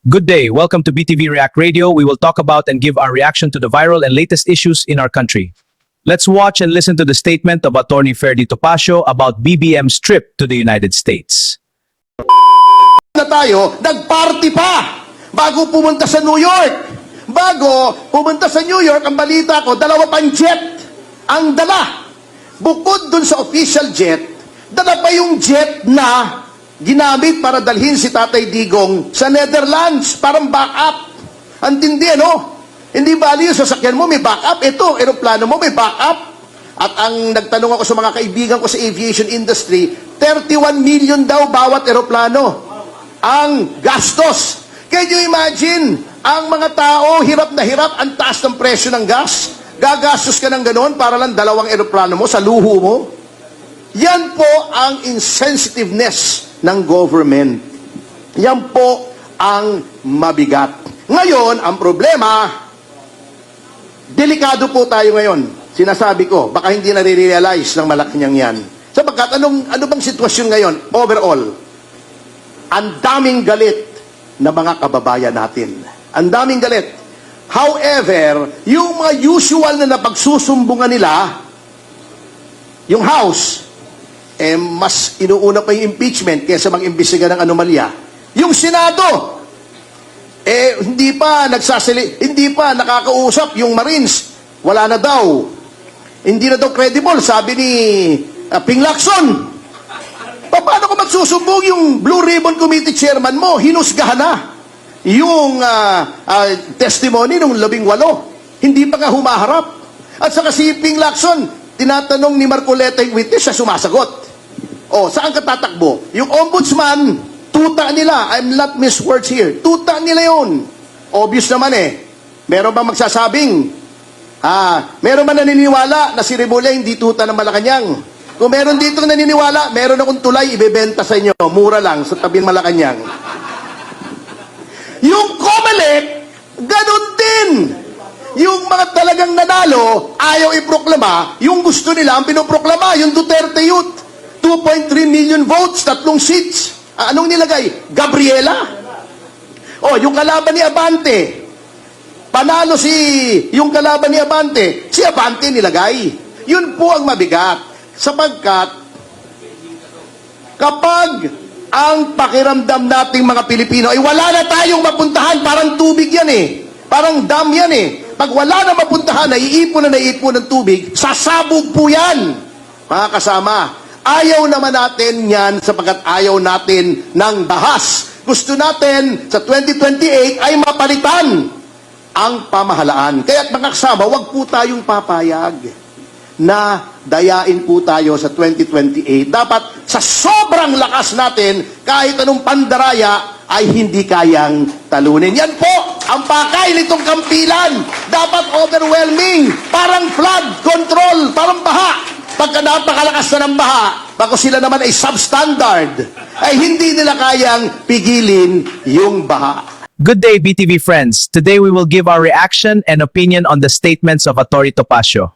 Good day, welcome to BTV React Radio. We will talk about and give our reaction to the viral and latest issues in our country. Let's watch and listen to the statement of Attorney Ferdy Topacio about BBM's trip to the United States. Na tayo, nagparty pa bago pumunta sa New York. Bago pumunta sa New York, ang balita ko, 2 pang jet ang dala. Bukod dun sa official jet, dala pa yung jet na ginamit para dalhin si Tatay Digong sa Netherlands, parang backup. Ang tindi, ano? Hindi bali yung sasakyan mo, may backup. Ito, eroplano mo, may backup. At ang nagtanong ako sa mga kaibigan ko sa aviation industry, 31 million daw bawat eroplano ang gastos. Can you imagine? Ang mga tao, hirap na hirap, ang taas ng presyo ng gas. Gagastos ka ng ganoon para lang 2 eroplano mo sa luho mo. Yan po ang insensitiveness ng government. Yan po ang mabigat. Ngayon, ang problema, delikado po tayo ngayon. Sinasabi ko, baka hindi nare-realize ng Malacanang yan. Sapagkat, ano bang sitwasyon ngayon? Overall, ang daming galit na mga kababayan natin. Ang daming galit. However, yung mga usual na napagsusumbungan nila, yung House, mas inuuna pa yung impeachment kaysa mag-imbestiga ng anomalya. Yung Senado, hindi pa nakakausap yung Marines. Wala na daw. Hindi na daw credible, sabi ni Ping Lacson. Paano ko magsusumbong yung Blue Ribbon Committee chairman mo? Hinusgahan na yung testimony ng 18. Hindi pa nga humaharap. At saka si Ping Lacson, tinatanong ni Marcoleta yung witness, siya sumasagot. Saan ka tatakbo? Yung ombudsman, tuta nila. I'm not miss words here. Tuta nila yun. Obvious naman Meron bang magsasabing, meron man naniniwala na si Remulla hindi tuta ng Malacanang? Kung meron dito naniniwala, meron akong tulay, ibebenta sa inyo. Mura lang, sa tabi ng Malacanang. Yung COMELEC, ganun din. Yung mga talagang nanalo, ayaw iproklama, yung gusto nila ang pinoproklama, yung Duterte Youth. 2.3 million votes, 3 seats. Anong nilagay? Gabriela? Yung kalaban ni Abante. Panalo yung kalaban ni Abante. Si Abante nilagay. Yun po ang mabigat. Sapagkat, kapag ang pakiramdam nating mga Pilipino ay wala na tayong mapuntahan, parang tubig yan Parang dam yan Pag wala na mapuntahan, naiipon ng tubig, sasabog po yan. Mga kasama, ayaw naman natin yan sapagkat ayaw natin ng bahas. Gusto natin sa 2028 ay mapalitan ang pamahalaan. Kaya't mga kasama, wag po tayong papayag na dayain po tayo sa 2028. Dapat sa sobrang lakas natin, kahit anong pandaraya, ay hindi kayang talunin. Yan po ang pakay nitong kampilan. Dapat overwhelming, parang flood control, parang baha. Pagka napakalakas na ng baha, bako sila naman ay substandard, ay hindi nila kayang pigilin yung baha. Good day, BTV friends. Today we will give our reaction and opinion on the statements of Attorney Topacio.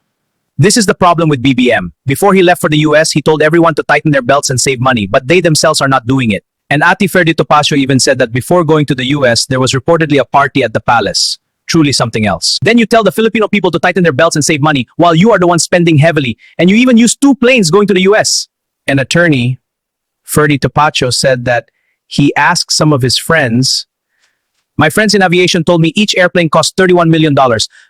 This is the problem with BBM. Before he left for the US, he told everyone to tighten their belts and save money, but they themselves are not doing it. And Ati Ferdy Topacio even said that before going to the US, there was reportedly a party at the palace. Truly something else. Then you tell the Filipino people to tighten their belts and save money while you are the one spending heavily, and you even use 2 planes going to the US. An attorney, Ferdy Topacio, said that he asked some of his friends, "My friends in aviation told me each airplane cost $31 million.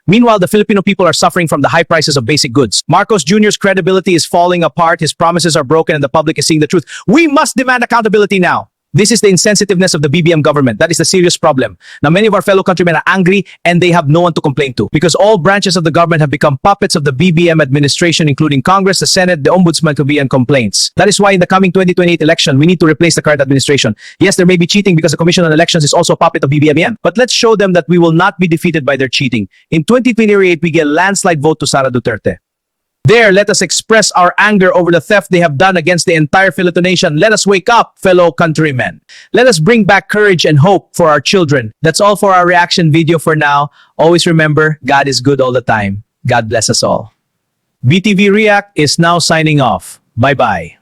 Meanwhile, the Filipino people are suffering from the high prices of basic goods. Marcos Jr.'s credibility is falling apart, his promises are broken, and the public is seeing the truth. We must demand accountability now." This is the insensitiveness of the BBM government. That is the serious problem. Now, many of our fellow countrymen are angry and they have no one to complain to because all branches of the government have become puppets of the BBM administration, including Congress, the Senate, the Ombudsman to be on complaints. That is why in the coming 2028 election, we need to replace the current administration. Yes, there may be cheating because the Commission on Elections is also a puppet of BBM, but let's show them that we will not be defeated by their cheating. In 2028, we get a landslide vote to Sara Duterte. There, let us express our anger over the theft they have done against the entire Filipino nation. Let us wake up, fellow countrymen. Let us bring back courage and hope for our children. That's all for our reaction video for now. Always remember, God is good all the time. God bless us all. BTV React is now signing off. Bye-bye.